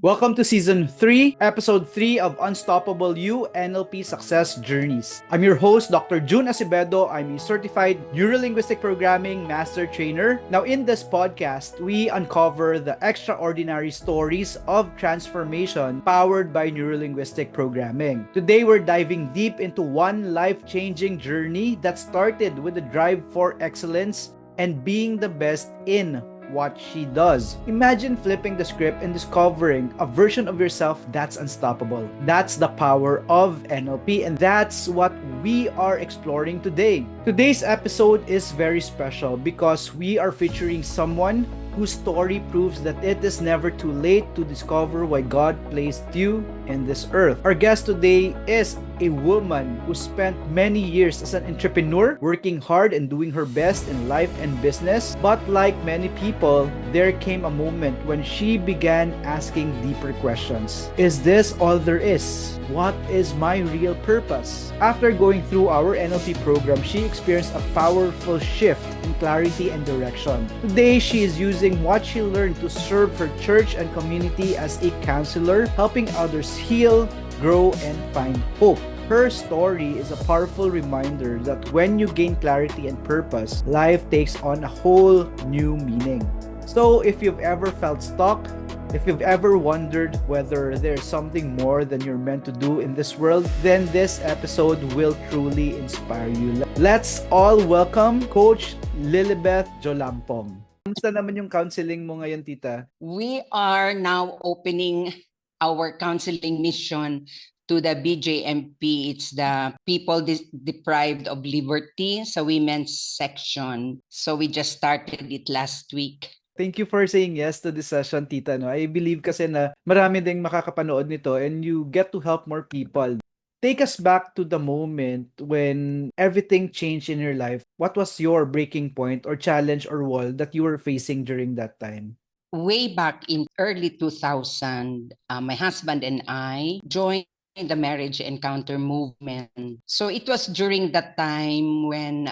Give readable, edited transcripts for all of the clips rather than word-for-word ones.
Welcome to Season 3, Episode 3 of Unstoppable You NLP Success Journeys. I'm your host, Dr. June Acevedo. I'm a certified Neurolinguistic Programming Master Trainer. Now, in this podcast, we uncover the extraordinary stories of transformation powered by Neurolinguistic Programming. Today, we're diving deep into one life-changing journey that started with the drive for excellence and being the best in what she does. Imagine flipping the script and discovering a version of yourself that's unstoppable. That's the power of NLP, and that's what we are exploring today. Today's episode is very special because we are featuring someone whose story proves that it is never too late to discover why God placed you in this earth. Our guest today is a woman who spent many years as an entrepreneur, working hard and doing her best in life and business. But like many people, there came a moment when she began asking deeper questions. Is this all there is? What is my real purpose? After going through our NLP program, she experienced a powerful shift in clarity and direction. Today, she is using what she learned to serve her church and community as a counselor, helping others heal, grow, and find hope. Her story is a powerful reminder that when you gain clarity and purpose, life takes on a whole new meaning. So if you've ever felt stuck, if you've ever wondered whether there's something more than you're meant to do in this world, then this episode will truly inspire you. Let's all welcome Coach Lilibeth Jolampong. Kamusta naman yung counseling mo ngayon, tita? We are now opening our counseling mission to the BJMP. It's the People Deprived of Liberty sa women's section. So we just started it last week. Thank you for saying yes to this session, tita. No? I believe kasi na marami ding makakapanood nito and you get to help more people. Take us back to the moment when everything changed in your life. What was your breaking point or challenge or wall that you were facing during that time? Way back in early 2000, my husband and I joined the marriage encounter movement. So it was during that time when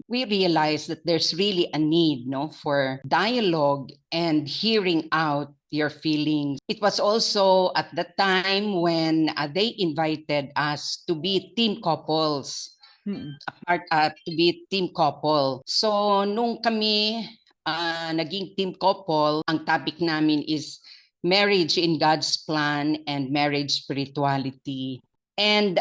we realized that there's really a need for dialogue and hearing out your feelings. It was also at the time when they invited us to be team couples. To be team couple. So nung kami naging team couple, ang topic namin is marriage in God's plan and marriage spirituality. And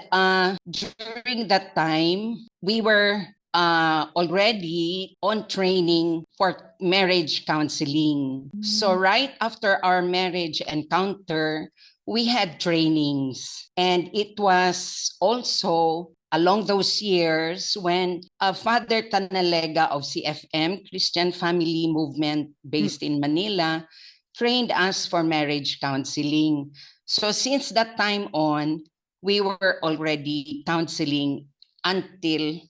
during that time, we were already on training for marriage counseling. So right after our marriage encounter, we had trainings. And it was also along those years when Father Tanalega of CFM, Christian Family Movement based in Manila, trained us for marriage counseling. So since that time on, we were already counseling until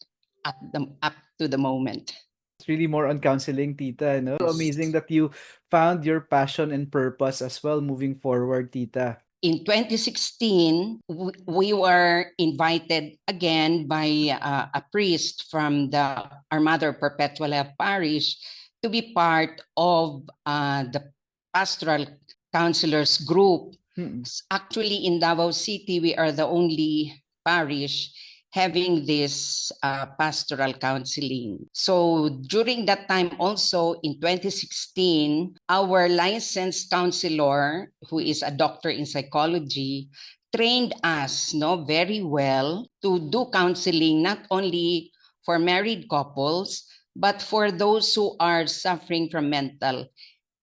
up to the moment. It's really more on counseling, tita. No? So Yes. amazing that you found your passion and purpose as well moving forward, tita. In 2016, we were invited again by a priest from the Armada Perpetua Parish to be part of the pastoral counselors group. Actually, in Davao City, we are the only parish having this pastoral counseling. So during that time also in 2016, our licensed counselor, who is a doctor in psychology, trained us very well to do counseling not only for married couples, but for those who are suffering from mental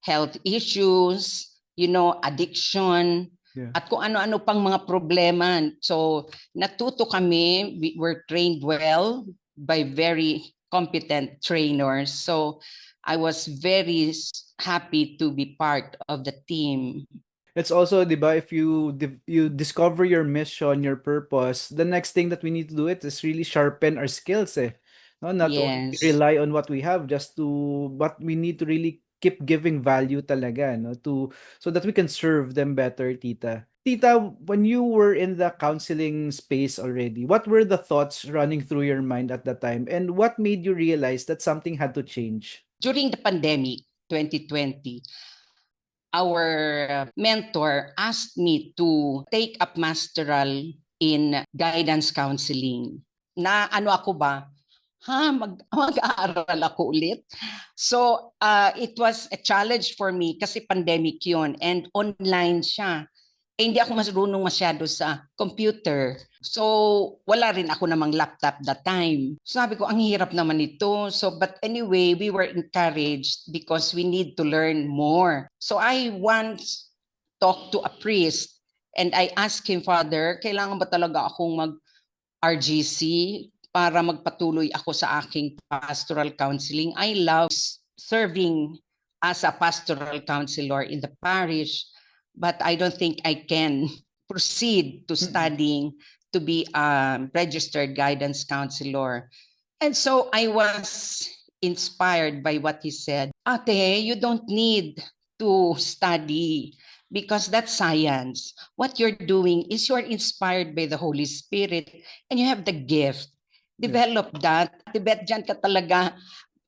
health issues, addiction, at kung ano-ano pang mga problema. So natuto kami, we were trained well by very competent trainers. So I was very happy to be part of the team. It's also, di ba, if you discover your mission, your purpose, the next thing that we need to do is really sharpen our skills, eh. No, not to only Yes. rely on what we have, but we need to really keep giving value talaga, no, so that we can serve them better, tita. Tita, when you were in the counseling space already, what were the thoughts running through your mind at that time, and what made you realize that something had to change? During the pandemic, 2020, our mentor asked me to take up masteral in guidance counseling. Na ano ako ba? Mag-aaral ako ulit. So, it was a challenge for me kasi pandemic yun and online siya. Hindi ako marunong masyado sa computer. So, wala rin ako namang laptop that time. Sabi ko, ang hirap naman ito. So, but anyway, we were encouraged because we need to learn more. So, I once talked to a priest and I asked him, Father, kailangan ba talaga akong mag-RGC para magpatuloy ako sa aking pastoral counseling? I love serving as a pastoral counselor in the parish, but I don't think I can proceed to studying to be a registered guidance counselor. And so I was inspired by what he said. Ate, you don't need to study because that's science. What you're doing is you're inspired by the Holy Spirit and you have the gift. Develop that. Tibet dyan ka talaga.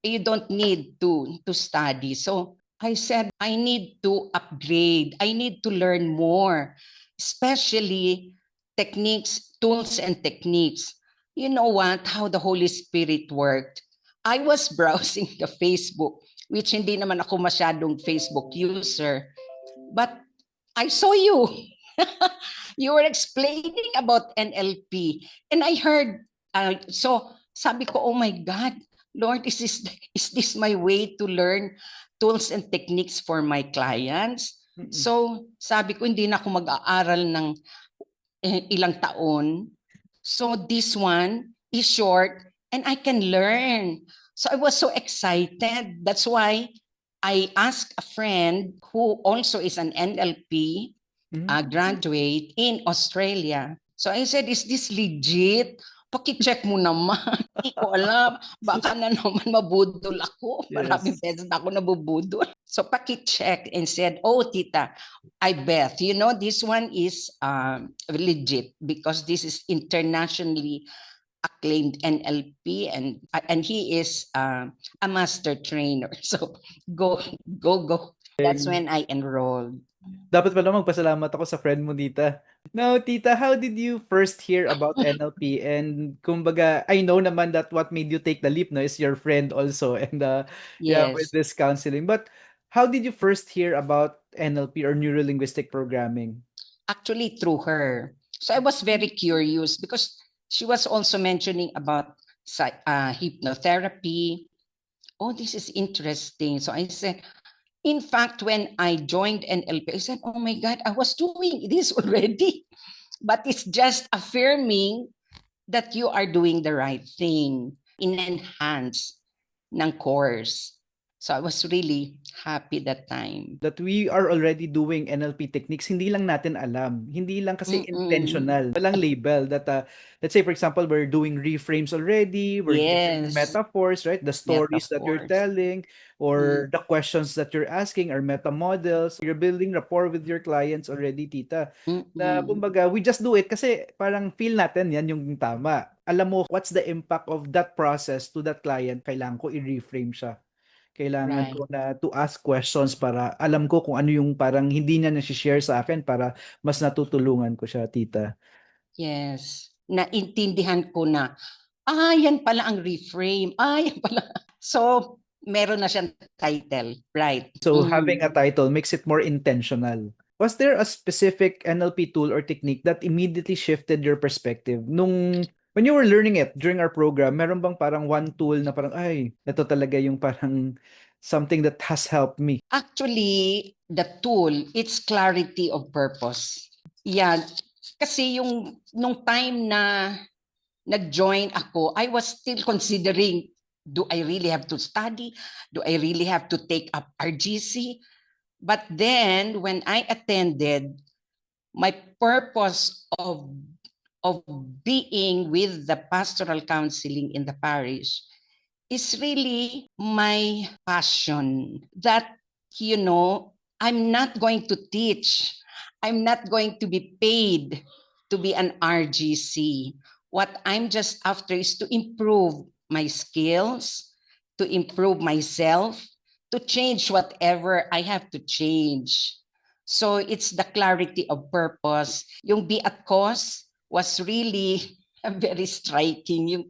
You don't need to study. So I said, I need to upgrade. I need to learn more, especially techniques, tools and techniques. You know what? How the Holy Spirit worked. I was browsing the Facebook, which hindi naman ako masyadong Facebook user. But I saw you. You were explaining about NLP. And I heard, so sabi ko, oh my God, Lord, is this my way to learn tools and techniques for my clients? So sabi ko, hindi na ako mag-aaral ng ilang taon. So this one is short and I can learn. So I was so excited. That's why I asked a friend who also is an NLP graduate in Australia. So I said, is this legit? Paki-check mo naman. Hindi ko alam. Baka na naman mabudol ako. Maraming beses na ako nabubudol. So paki-check and said, oh, tita, I bet, you know, this one is legit because this is internationally acclaimed NLP and he is a master trainer. So go. That's when I enrolled. Dapat pala magpasalamat ako sa friend mo, tita. Now, tita, how did you first hear about NLP? And kumbaga, I know naman that what made you take the leap no, is your friend also and yeah, with Yes. this counseling. But how did you first hear about NLP or neuro-linguistic programming? Actually, through her. So I was very curious because she was also mentioning about hypnotherapy. Oh, this is interesting. So I said, in fact, when I joined NLP, I said, oh my God, I was doing this already. But it's just affirming that you are doing the right thing in enhance ng course. So I was really happy that time. That we are already doing NLP techniques, hindi lang natin alam. Hindi lang kasi intentional. Walang label that, let's say for example, we're doing reframes already, we're giving metaphors, right? The stories that you're telling, or the questions that you're asking are meta models. You're building rapport with your clients already, tita. Na kumbaga, we just do it kasi parang feel natin yan yung tama. Alam mo, what's the impact of that process to that client? Kailangan ko i-reframe siya. Kailangan ko na to ask questions para alam ko kung ano yung parang hindi niya na-share sa akin para mas natutulungan ko siya, tita. Yes. Naintindihan ko na, yan pala ang reframe. Yan pala. So, meron na siyang title, right? So, having a title makes it more intentional. Was there a specific NLP tool or technique that immediately shifted your perspective? When you were learning it during our program, meron bang parang one tool na parang, ay, ito talaga yung parang something that has helped me? Actually, the tool, it's clarity of purpose. Yeah, kasi nung time na nag-join ako, I was still considering, do I really have to study? Do I really have to take up RGC? But then, when I attended, my purpose of being with the pastoral counseling in the parish is really my passion that, you know, I'm not going to teach. I'm not going to be paid to be an RGC. What I'm just after is to improve my skills, to improve myself, to change whatever I have to change. So it's the clarity of purpose. Yung be at cause was really very striking.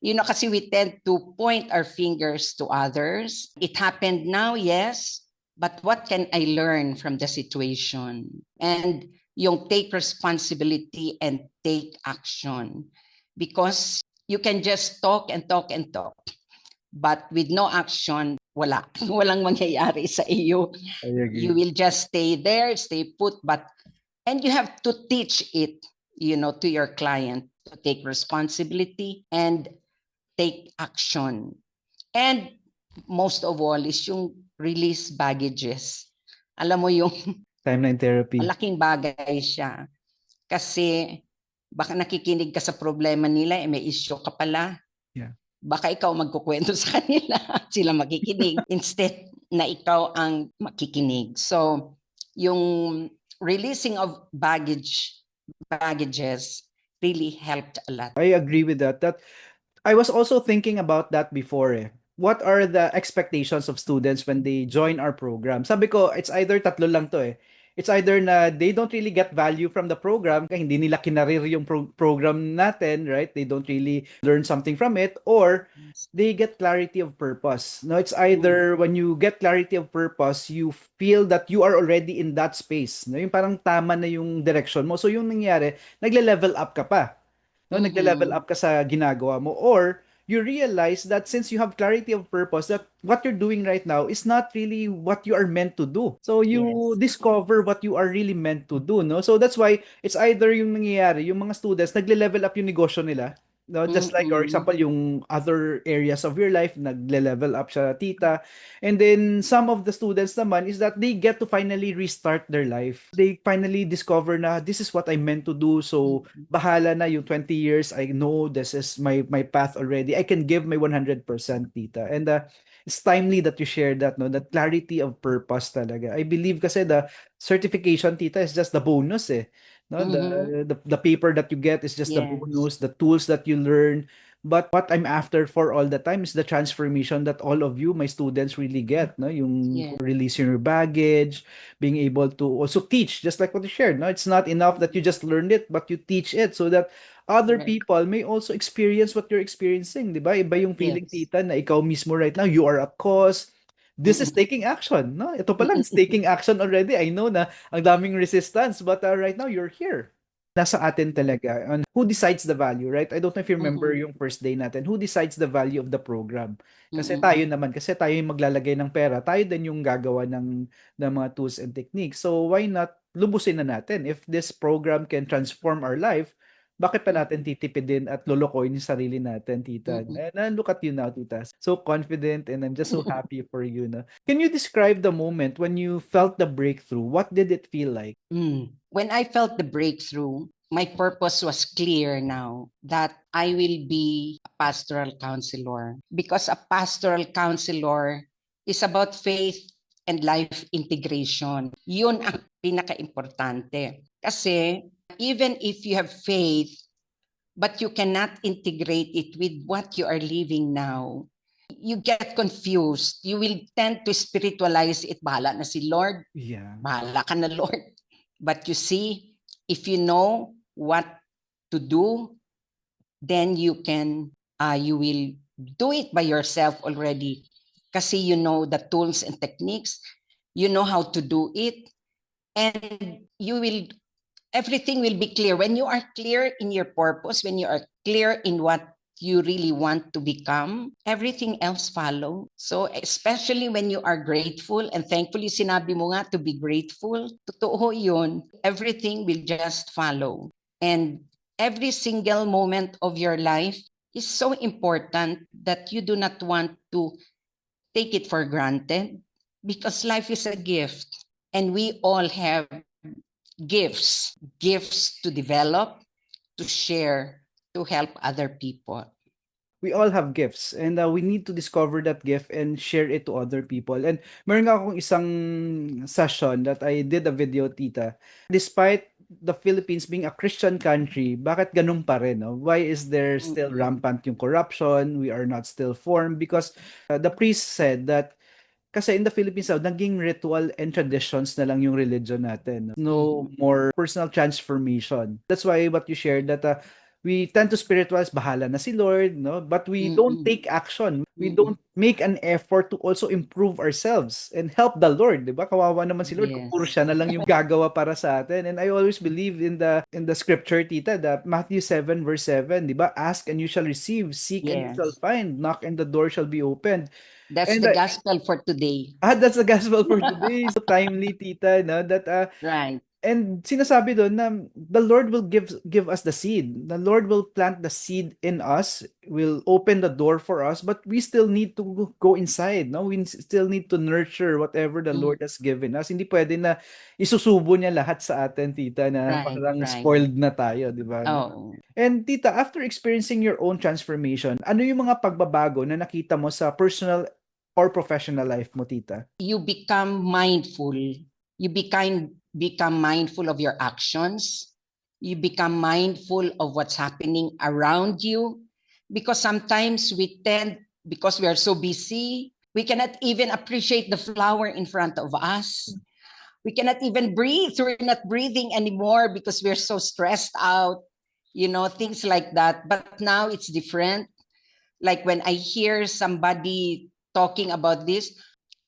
Kasi we tend to point our fingers to others. It happened now, yes, but what can I learn from the situation? And yung take responsibility and take action. Because you can just talk and talk and talk. But with no action, wala. Walang mangyayari sa iyo. I agree. You will just stay there, stay put. And you have to teach it, to your client to take responsibility and take action. And most of all is yung release baggages. Alam mo yung Timeline therapy. malaking bagay siya. Kasi baka nakikinig ka sa problema nila, may issue ka pala. Yeah. Baka ikaw magkukwento sa kanila, sila makikinig instead na ikaw ang makikinig. So, yung releasing of baggages really helped a lot. I agree with that. That I was also thinking about that before eh. What are the expectations of students when they join our program? Sabi ko, it's either tatlo lang to eh. It's either na they don't really get value from the program, kaya hindi nila kinarir yung program natin, right? They don't really learn something from it, or they get clarity of purpose. No, it's either when you get clarity of purpose, you feel that you are already in that space. No, yung parang tama na yung direction mo. So yung nangyari, nagle-level up ka pa. No, nagle-level up ka sa ginagawa mo, or you realize that since you have clarity of purpose, that what you're doing right now is not really what you are meant to do. So you discover what you are really meant to do, no? So that's why it's either yung nangyayari, yung mga students nagle-level up yung negosyo nila, no? Just like, or example, yung other areas of your life, nagle-level up siya, tita. And then some of the students naman is that they get to finally restart their life. They finally discover na this is what I meant to do. So bahala na yung 20 years. I know this is my path already. I can give my 100%, tita. And it's timely that you share that, no? That clarity of purpose talaga. I believe kasi the certification, tita, is just the bonus eh. No, the paper that you get is just the bonus, the tools that you learn. But what I'm after for all the time is the transformation that all of you, my students, really get. No, yung releasing your baggage, being able to also teach, just like what you shared. No, it's not enough that you just learned it, but you teach it so that other people may also experience what you're experiencing. Di ba? Iba yung feeling, tita, na ikaw mismo right now, you are at cause. This is taking action, no? Ito pa lang, it's taking action already. I know na ang daming resistance, but right now you're here. Nasa atin talaga on who decides the value, right? I don't know if you remember yung first day natin. Who decides the value of the program? Kasi tayo naman, kasi tayo yung maglalagay ng pera. Tayo din yung gagawa ng mga tools and techniques. So why not lubusin na natin? If this program can transform our life, bakit pa natin titipidin at lolokohin yung sarili natin, tita? And look at you now, tita. So confident, and I'm just so happy for you. No? Can you describe the moment when you felt the breakthrough? What did it feel like? When I felt the breakthrough, my purpose was clear now that I will be a pastoral counselor, because a pastoral counselor is about faith and life integration. Yun ang pinaka-importante. Kasi even if you have faith, but you cannot integrate it with what you are living now, you get confused. You will tend to spiritualize it. Bahala na si Lord. Bahala ka na, Lord. But you see, if you know what to do, then you will do it by yourself already. Kasi you know the tools and techniques, you know how to do it, and everything will be clear. When you are clear in your purpose, when you are clear in what you really want to become, everything else follow. So especially when you are grateful, and thankfully sinabi mo nga to be grateful, totoo yun, everything will just follow. And every single moment of your life is so important that you do not want to take it for granted, because life is a gift and we all have gifts to develop, to share, to help other people. We all have gifts, and we need to discover that gift and share it to other people. And meron nga akong isang session that I did a video, tita. Despite the Philippines being a Christian country, bakit ganun pa rin? No? Why is there still rampant yung corruption? We are not still formed because the priest said that Kasi in the Philippines, naging ritual and traditions na lang yung religion natin. No more personal transformation. That's why what you shared that we tend to spiritualize, bahala na si Lord, no? But we don't Mm-mm. take action. We Mm-mm. don't make an effort to also improve ourselves and help the Lord, 'di ba? Kawawa naman si Lord kung puro Yes. siya na lang yung gagawa para sa atin. And I always believe in the scripture, tita, that Matthew 7 verse 7, 'di ba? Ask and you shall receive, seek and you shall Yes. find, knock and the door shall be opened. That's And the gospel for today. that's the gospel for today. So timely, tita, no? That Right. and sinasabi doon na the Lord will give us the seed. The Lord will plant the seed in us, will open the door for us, but we still need to go inside, no? We still need to nurture whatever the Mm. Lord has given us. Hindi pwede na isusubo niya lahat sa atin, tita, na Right. parang Right. spoiled na tayo, di ba? No? Oh, And tita, after experiencing your own transformation, ano yung mga pagbabago na nakita mo sa personal or professional life mo, tita? you become mindful. You become mindful of your actions. You become mindful of what's happening around you. Because sometimes because we are so busy, we cannot even appreciate the flower in front of us. We cannot even breathe. We're not breathing anymore because we're so stressed out, things like that. But now it's different. Like when I hear somebody talking about this,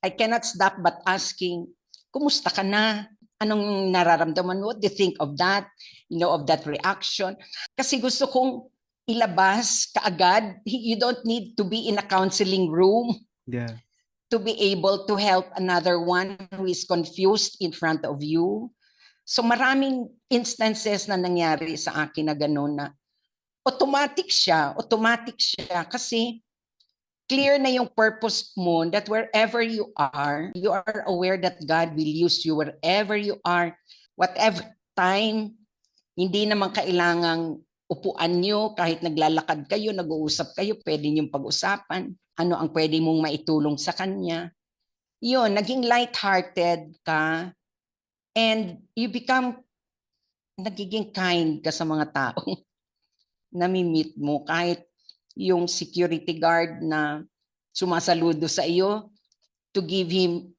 I cannot stop but asking, kumusta ka na? Anong nararamdaman mo? What do you think of that? Of that reaction? Kasi gusto kong ilabas kaagad. You don't need to be in a counseling room Yeah. to be able to help another one who is confused in front of you. So maraming instances na nangyari sa akin na gano'n na automatic siya kasi clear na yung purpose mo that wherever you are aware that God will use you wherever you are, whatever time. Hindi naman kailangang upuan nyo, kahit naglalakad kayo, nag-uusap kayo, pwede niyong pag-usapan. Ano ang pwede mong maitulong sa kanya. Yun, naging light-hearted ka and you become, nagiging kind ka sa mga tao na mi-meet mo. Kahit yung security guard na sumasaludo sa iyo, to give him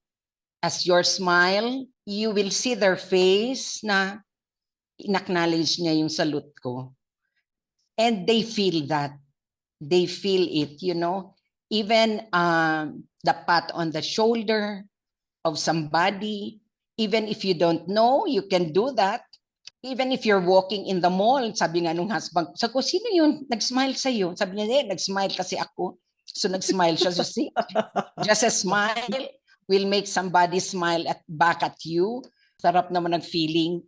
as your smile, you will see their face na in-acknowledge niya yung salute ko. And they feel that. They feel it, Even the pat on the shoulder of somebody, even if you don't know, you can do that. Even if you're walking in the mall, sabi nga nung husband, sabi ko, sino yun? Nag-smile sa'yo. Sabi niya, nag-smile kasi ako. So nag-smile siya. So see, just a smile will make somebody smile back at you. Sarap naman ng feeling.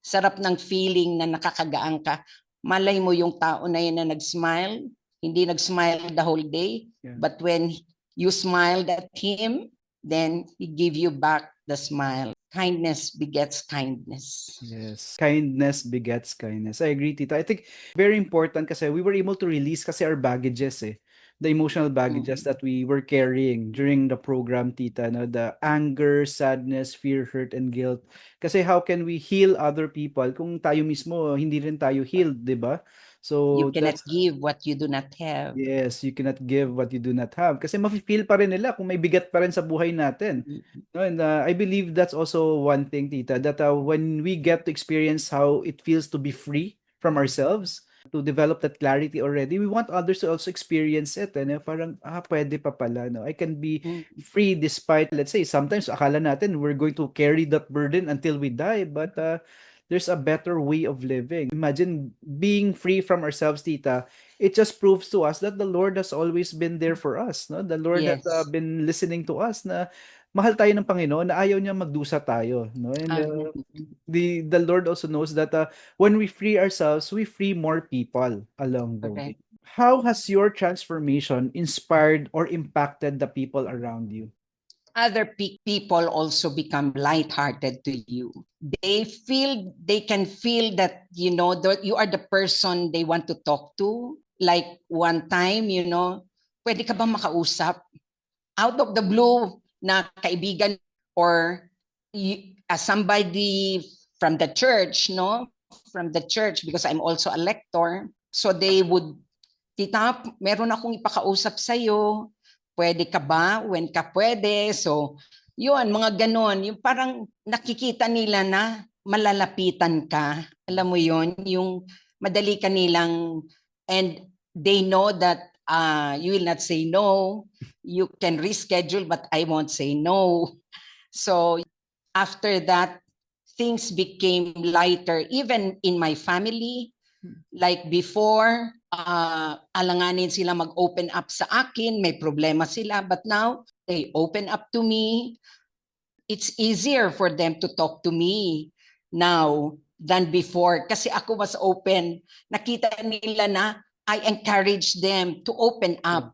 Sarap ng feeling na nakakagaan ka. Malay mo yung tao na yun na nag-smile, hindi nag-smile the whole day, but when you smiled at him, then he give you back the smile. Kindness begets kindness. Yes. Kindness begets kindness. I agree, tita. I think very important kasi we were able to release kasi our baggages eh. The emotional baggages that we were carrying during the program, tita, no? The anger, sadness, fear, hurt, and guilt. Kasi how can we heal other people kung tayo mismo hindi rin tayo healed, di ba? You So cannot that's give what you do not have. yes, you cannot give what you do not have. Kasi mafe-feel pa rin nila kung may bigat pa rin sa buhay natin. No, and I believe that's also one thing, tita, that when we get to experience how it feels to be free from ourselves, to develop that clarity already, we want others to also experience it. And parang, pwede pa pala. No? I can be free despite, let's say, sometimes akala natin we're going to carry that burden until we die. But there's a better way of living. Imagine being free from ourselves, tita. It just proves to us that the Lord has always been there for us. No? The Lord has Yes. been listening to us na mahal tayo ng Panginoon na ayaw niya magdusa tayo. No? And the Lord also knows that when we free ourselves, we free more people along the way. Okay. How has your transformation inspired or impacted the people around you? Other people also become light-hearted to you. They can feel that, that you are the person they want to talk to. Like one time, pwede ka ba makausap? Out of the blue na kaibigan or somebody from the church, no? From the church, because I'm also a lector. So they would, tita, meron akong ipakausap sa'yo. pwede ka ba? When ka pwede? So, yun, mga ganon. Yung parang nakikita nila na malalapitan ka. Alam mo yun, yung madali ka nilang, and they know that you will not say no. You can reschedule, but I won't say no. So after that, things became lighter, even in my family. Like before, alanganin sila mag-open up sa akin, may problema sila, but now they open up to me. It's easier for them to talk to me now than before kasi ako was open. Nakita nila na I encourage them to open up.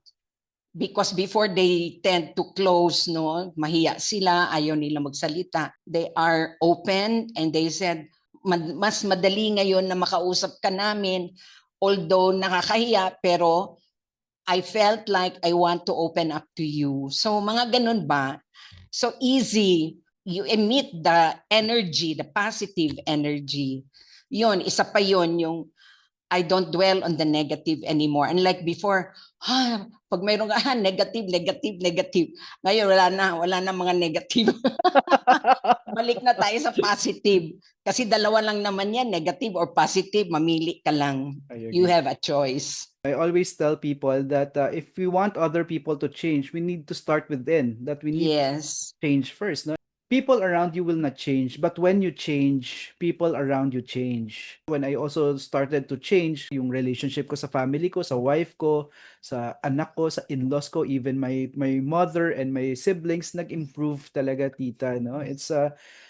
Because before they tend to close, no, mahiya sila, ayaw nila magsalita. They are open and they said, mas madali ngayon na makausap ka namin, although nakakahiya, pero I felt like I want to open up to you. So mga ganun ba? So easy. You emit the energy, the positive energy. Yun, isa pa yun, yung I don't dwell on the negative anymore. Unlike before, pag mayroong negative, negative, negative. Ngayon, wala na mga negative. Balik na tayo sa positive. Kasi dalawa lang naman yan, negative or positive, mamili ka lang. You have a choice. I always tell people that if we want other people to change, we need to start within. That we need to change first. No? People around you will not change, but when you change, people around you change. When I also started to change yung relationship ko sa family ko, sa wife ko, sa anak ko, sa in-laws ko, even my mother and my siblings, nag-improve talaga, tita. No? It's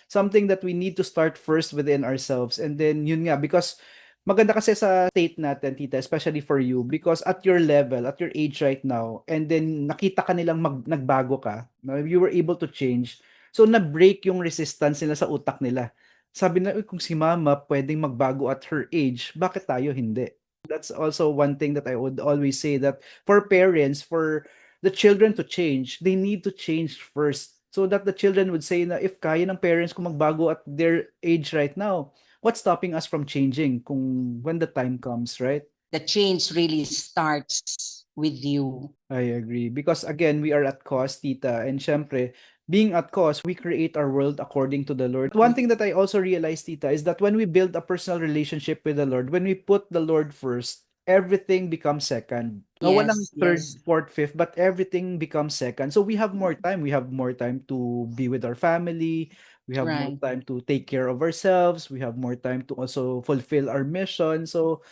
something that we need to start first within ourselves. And then, yun nga, because maganda kasi sa state natin, tita, especially for you, because at your level, at your age right now, and then nakita ka nilang nagbago ka, no? You were able to change. So, na-break yung resistance nila sa utak nila. Sabi na, kung si mama pwedeng magbago at her age, bakit tayo hindi? That's also one thing that I would always say, that for parents, for the children to change, they need to change first. So that the children would say na if kaya ng parents ko magbago at their age right now, what's stopping us from changing kung when the time comes, right? The change really starts with you. I agree. Because again, we are at cost, tita. And syempre, being at cost, we create our world according to the Lord. One thing that I also realized, tita, is that when we build a personal relationship with the Lord, when we put the Lord first, everything becomes second. No, walang third, fourth, fifth, but everything becomes second. So we have more time. We have more time to be with our family. We have more time to take care of ourselves. We have more time to also fulfill our mission. So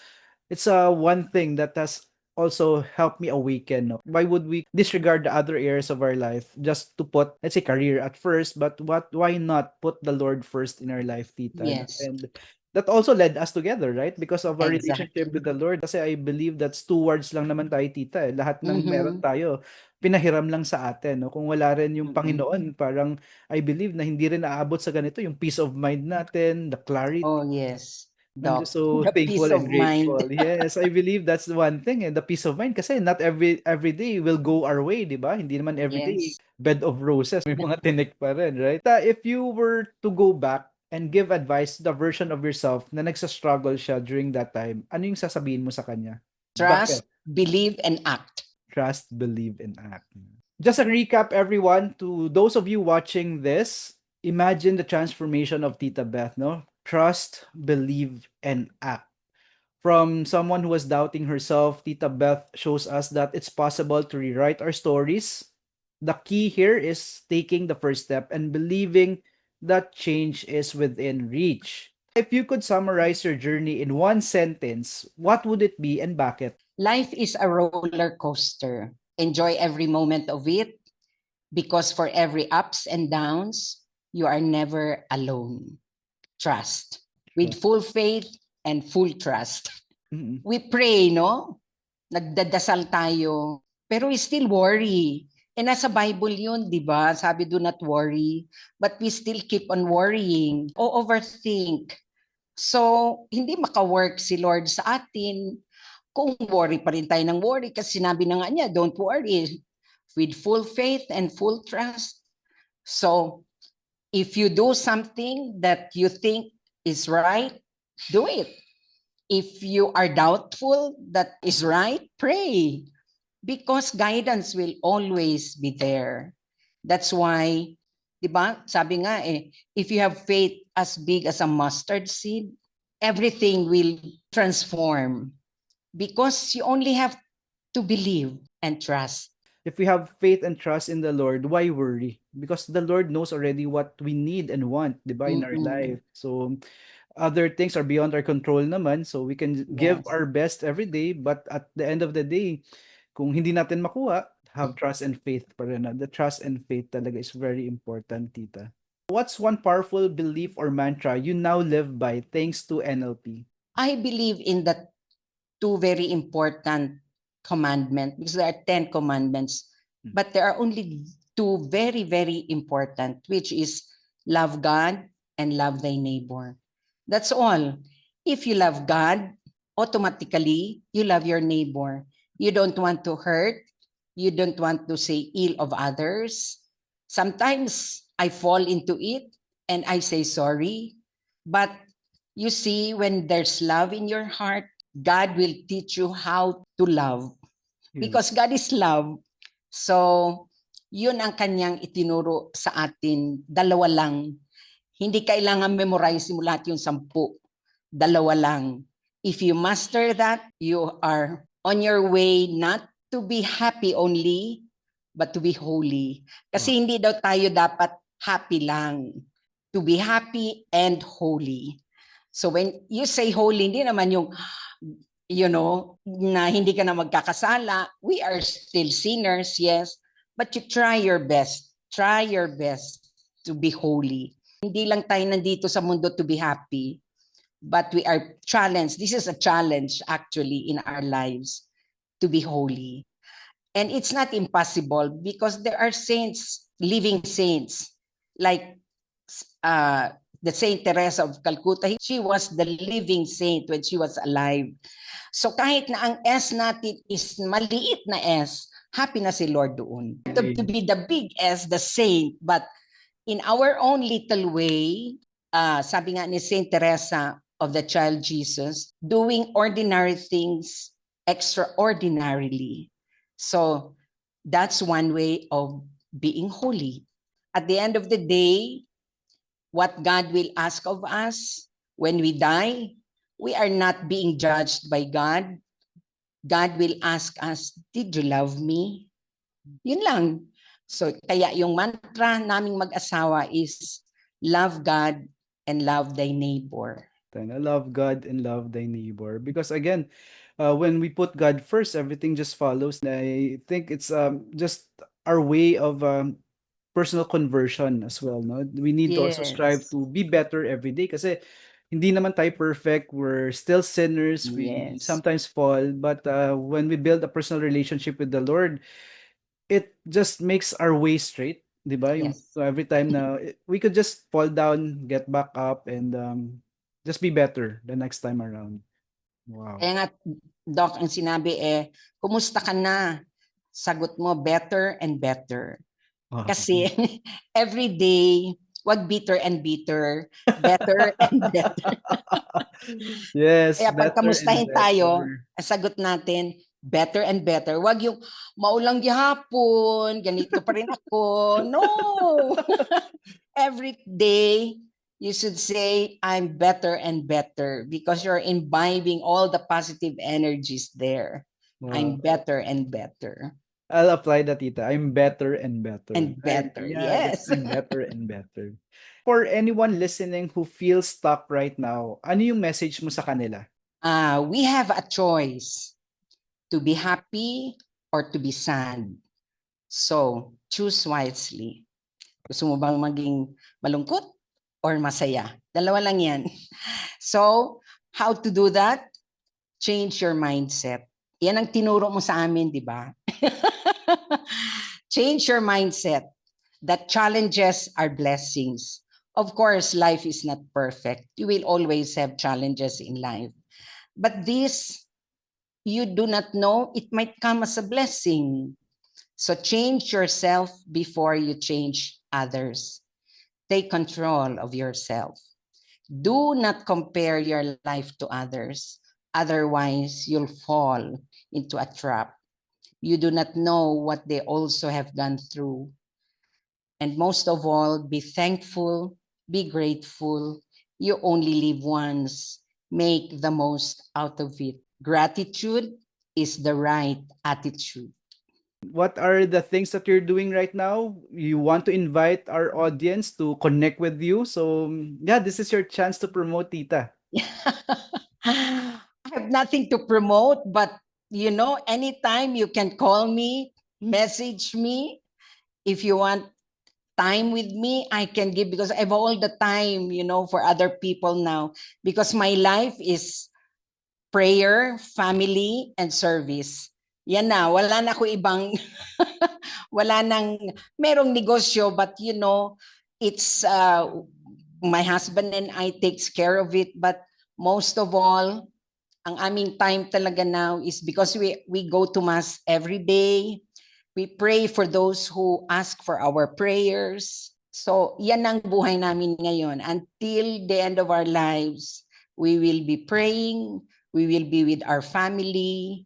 it's one thing that has also helped me awaken. No? Why would we disregard the other areas of our life just to put, let's say, career at first? But why not put the Lord first in our life, tita? Yes. And that also led us together, right? Because of our relationship with the Lord. Kasi I believe that stewards lang naman tayo, tita. Lahat ng meron tayo, pinahiram lang sa atin. No? Kung wala rin yung Panginoon, parang I believe na hindi rin aabot sa ganito, yung peace of mind natin, the clarity. Oh, yes. I'm just so thankful and grateful. Yes, I believe that's the one thing, and the peace of mind kasi not every day will go our way, di ba? Hindi naman every day bed of roses, may mga tinik pa rin, right? If you were to go back and give advice to the version of yourself na nagsa-struggle siya during that time, ano yung sasabihin mo sa kanya? Trust, believe, and act. Trust, believe, and act. Just a recap, everyone, to those of you watching this, imagine the transformation of Tita Beth, no? Trust, believe, and act. From someone who was doubting herself, Tita Beth shows us that it's possible to rewrite our stories. The key here is taking the first step and believing that change is within reach. If you could summarize your journey in one sentence, what would it be and bakit? Life is a roller coaster. Enjoy every moment of it, because for every ups and downs, you are never alone. Trust. With full faith and full trust. We pray, no? Nagdadasal tayo, pero we still worry. Nasa Bible yun, di ba? Sabi, do not worry. But we still keep on worrying o overthink. So, hindi maka-work si Lord sa atin kung worry pa rin tayo ng worry, kasi sinabi na nga niya, don't worry. With full faith and full trust. So, if you do something that you think is right, do it. If you are doubtful that is right, pray. because guidance will always be there. That's why, di ba, sabi nga if you have faith as big as a mustard seed, everything will transform because you only have to believe and trust. If we have faith and trust in the Lord, why worry? Because the Lord knows already what we need and want, 'di ba, in our Mm-mm. life. So other things are beyond our control naman, so we can give Yes. our best every day, but at the end of the day, kung hindi natin makuha, have trust and faith pa rin. The trust and faith talaga is very important, tita. What's one powerful belief or mantra you now live by thanks to NLP? I believe in the two very important commandments because there are 10 commandments, but there are only two very, very important, which is love God and love thy neighbor. That's all. If you love God, automatically you love your neighbor. You don't want to hurt. You don't want to say ill of others. Sometimes I fall into it and I say sorry. But you see, when there's love in your heart, God will teach you how to love because Yes. God is love. So, yun ang kanyang itinuro sa atin. Dalawa lang. Hindi kailangan memorize mo lahat yung 10. Dalawa lang. If you master that, you are on your way not to be happy only, but to be holy. Kasi hindi daw tayo dapat happy lang. To be happy and holy. So when you say holy, hindi naman yung, na hindi ka na magkakasala. We are still sinners, yes. But you try your best. Try your best to be holy. Hindi lang tayo nandito sa mundo to be happy, but we are challenged. This is a challenge actually in our lives to be holy. And it's not impossible because there are saints, living saints, like the Saint Teresa of Calcutta. She was the living saint when she was alive. So kahit na ang S natin is maliit na S, happy na si Lord doon. To be the big S, the saint, but in our own little way, sabi nga ni Saint Teresa of the Child Jesus, doing ordinary things extraordinarily. So that's one way of being holy. At the end of the day, what God will ask of us when we die, we are not being judged by God. God will ask us, did you love me? Yun lang. So kaya yung mantra naming mag-asawa is love God and love thy neighbor. I love God and love thy neighbor. Because again, when we put God first, everything just follows. And I think it's just our way of personal conversion as well. No, we need to also strive Yes. to be better every day. Kasi hindi naman tayo perfect. We're still sinners. We Yes. sometimes fall. But when we build a personal relationship with the Lord, it just makes our way straight. 'Di ba? Yes. So every time na we could just fall down, get back up, and just be better the next time around. Wow. Kaya nga, Doc, ang sinabi kumusta ka na? Sagot mo, better and better. Wow. Kasi every day, wag bitter and bitter, better and better. Yes, Kaya pag better and kamustahin tayo, better. ang sagot natin, better and better. Wag yung maulang gihapon, ganito pa rin ako. No! Every day, you should say, I'm better and better because you're imbibing all the positive energies there. I'm Wow. better and better. I'll apply that, tita. I'm better and better. And better, Yeah, yes. getting better and better. For anyone listening who feels stuck right now, ano yung message mo sa kanila? We have a choice to be happy or to be sad. So, choose wisely. Gusto mo bang maging malungkot or masaya? Dalawa lang yan. So, how to do that? Change your mindset. Yan ang tinuro mo sa amin, di ba? Change your mindset that challenges are blessings. Of course, life is not perfect. You will always have challenges in life. But this, you do not know, it might come as a blessing. So change yourself before you change others. Take control of yourself. Do not compare your life to others. Otherwise, you'll fall into a trap. You do not know what they also have gone through. And most of all, be thankful, be grateful. You only live once. Make the most out of it. Gratitude is the right attitude. What are the things that you're doing right now? You want to invite our audience to connect with you. So, yeah, this is your chance to promote, Tita. I have nothing to promote, but anytime you can call me, message me. If you want time with me, I can give, because I have all the time, for other people now, because my life is prayer, family, and service. Yan na, wala na ako ibang, wala nang, merong negosyo, but it's, my husband and I takes care of it, but most of all, ang aming time talaga now is because we go to mass every day. We pray for those who ask for our prayers. So, yan ang buhay namin ngayon. Until the end of our lives, we will be praying, we will be with our family,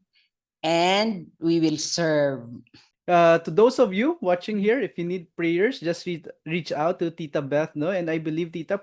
and we will serve. To those of you watching here, if you need prayers, just reach out to Tita Beth, no? And I believe Tita,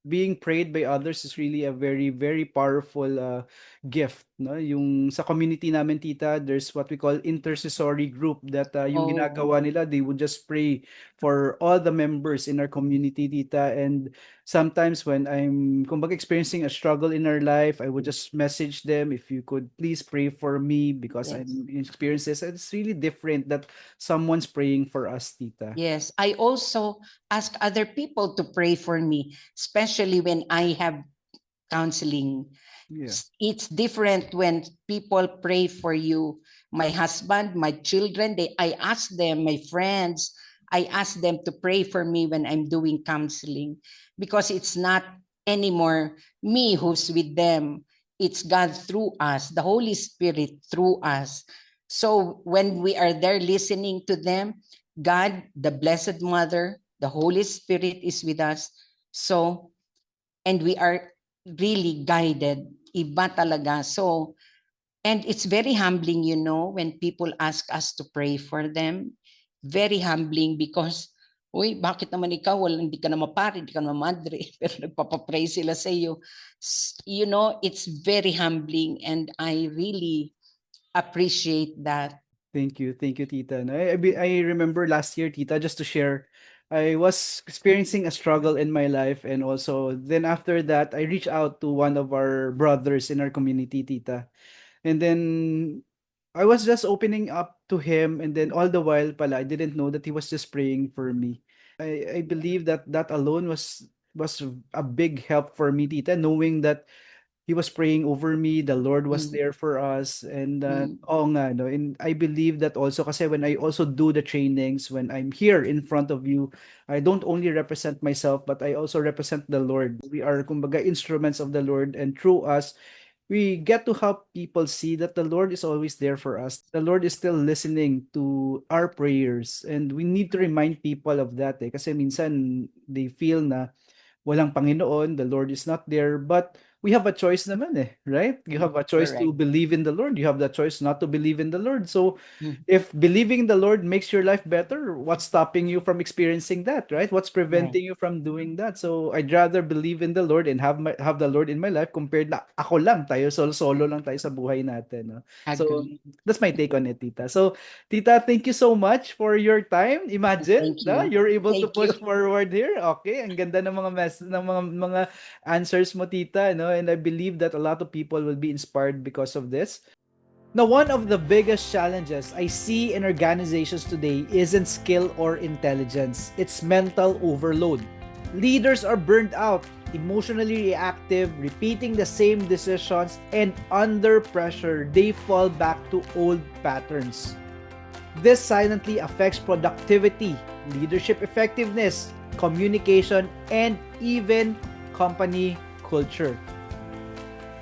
being prayed by others is really a very, very powerful gift, no? Yung sa community namin, Tita, there's what we call intercessory group that yung ginagawa nila, they would just pray for all the members in our community, Tita. And sometimes when I'm kumbaga experiencing a struggle in our life, I would just message them, if you could please pray for me because Yes. I'm experiencing this. It's really different that someone's praying for us, Tita. Yes, I also ask other people to pray for me, especially when I have counseling. Yeah. It's different when people pray for you. My husband, my children, I ask them, my friends, I ask them to pray for me when I'm doing counseling, because it's not anymore me who's with them. It's God through us, the Holy Spirit through us. So when we are there listening to them, God, the Blessed Mother, the Holy Spirit is with us. So, and we are really guided. Iba talaga. So, and it's very humbling, when people ask us to pray for them. Very humbling because, uy, bakit naman ikaw, hindi ka na mapari, hindi ka na madre, pero nagpapapray sila sa iyo. It's very humbling, and I really appreciate that. Thank you, Tita. No, I remember last year, Tita, just to share, I was experiencing a struggle in my life, and also then after that, I reached out to one of our brothers in our community, Tita, and then I was just opening up to him, and then all the while, pala, I didn't know that he was just praying for me. I believe that that alone was a big help for me, Tita, knowing that he was praying over me, the Lord was there for us, and oo nga, no, and I believe that also kasi when I also do the trainings, when I'm here in front of you, I don't only represent myself, but I also represent the Lord. We are kumbaga instruments of the Lord, and through us, we get to help people see that the Lord is always there for us. The Lord is still listening to our prayers, and we need to remind people of that, kasi minsan they feel na walang Panginoon, the Lord is not there, but we have a choice naman right? You have a choice to Correct. believe in the Lord. You have the choice not to believe in the Lord. So Mm. if believing in the Lord makes your life better, what's stopping you from experiencing that, right? What's preventing you from doing that? So I'd rather believe in the Lord and have the Lord in my life compared na ako lang tayo, solo lang tayo sa buhay natin, no? So Agree. that's my take on it, Tita. So Tita, thank you so much for your time. Imagine, Thank no? you. You're able to Thank push you. forward here. Okay, ang ganda ng mga answers mo, Tita, no? And I believe that a lot of people will be inspired because of this. Now, one of the biggest challenges I see in organizations today isn't skill or intelligence, it's mental overload. Leaders are burnt out, emotionally reactive, repeating the same decisions, and under pressure, they fall back to old patterns. This silently affects productivity, leadership effectiveness, communication, and even company culture.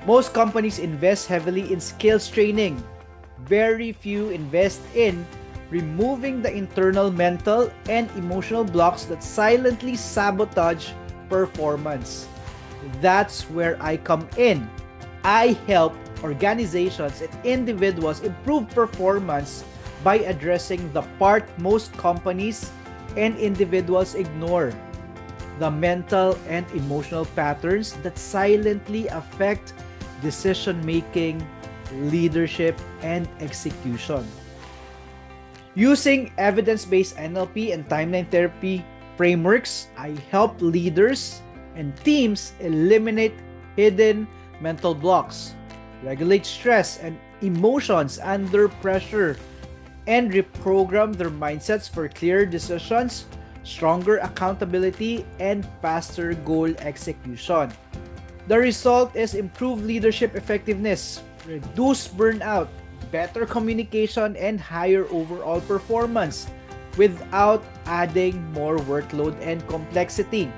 Most companies invest heavily in skills training. Very few invest in removing the internal mental and emotional blocks that silently sabotage performance. That's where I come in. I help organizations and individuals improve performance by addressing the part most companies and individuals ignore: the mental and emotional patterns that silently affect decision-making, leadership, and execution. Using evidence-based NLP and timeline therapy frameworks, I help leaders and teams eliminate hidden mental blocks, regulate stress and emotions under pressure, and reprogram their mindsets for clearer decisions, stronger accountability, and faster goal execution. The result is improved leadership effectiveness, reduced burnout, better communication, and higher overall performance without adding more workload and complexity.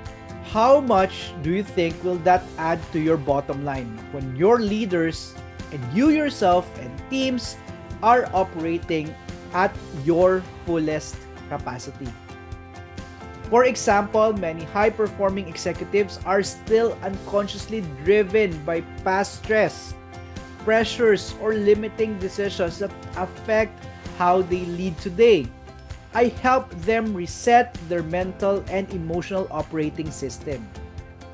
How much do you think will that add to your bottom line when your leaders and you yourself and teams are operating at your fullest capacity? For example, many high-performing executives are still unconsciously driven by past stress, pressures, or limiting decisions that affect how they lead today. I help them reset their mental and emotional operating system.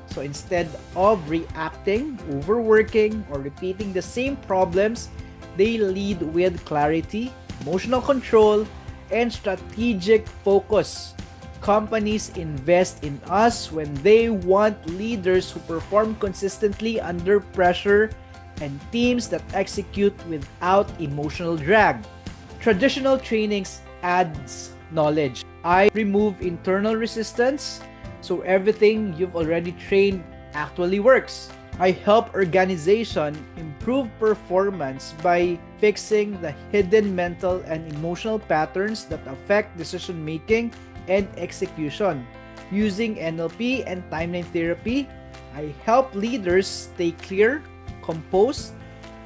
So instead of reacting, overworking, or repeating the same problems, they lead with clarity, emotional control, and strategic focus. Companies invest in us when they want leaders who perform consistently under pressure and teams that execute without emotional drag. Traditional trainings adds knowledge. I remove internal resistance so everything you've already trained actually works. I help organization improve performance by fixing the hidden mental and emotional patterns that affect decision making and execution. Using NLP and timeline therapy, I help leaders stay clear, composed,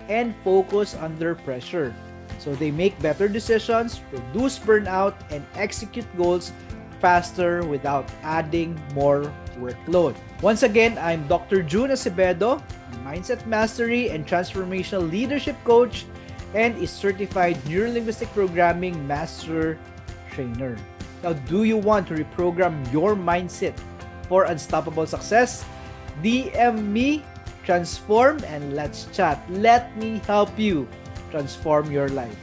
and focused under pressure, so they make better decisions, reduce burnout, and execute goals faster without adding more workload. Once again, I'm Dr. June Acevedo, Mindset Mastery and Transformational Leadership Coach, and a certified Neurolinguistic Programming Master Trainer. Now, do you want to reprogram your mindset for unstoppable success? DM me, transform, and let's chat. Let me help you transform your life.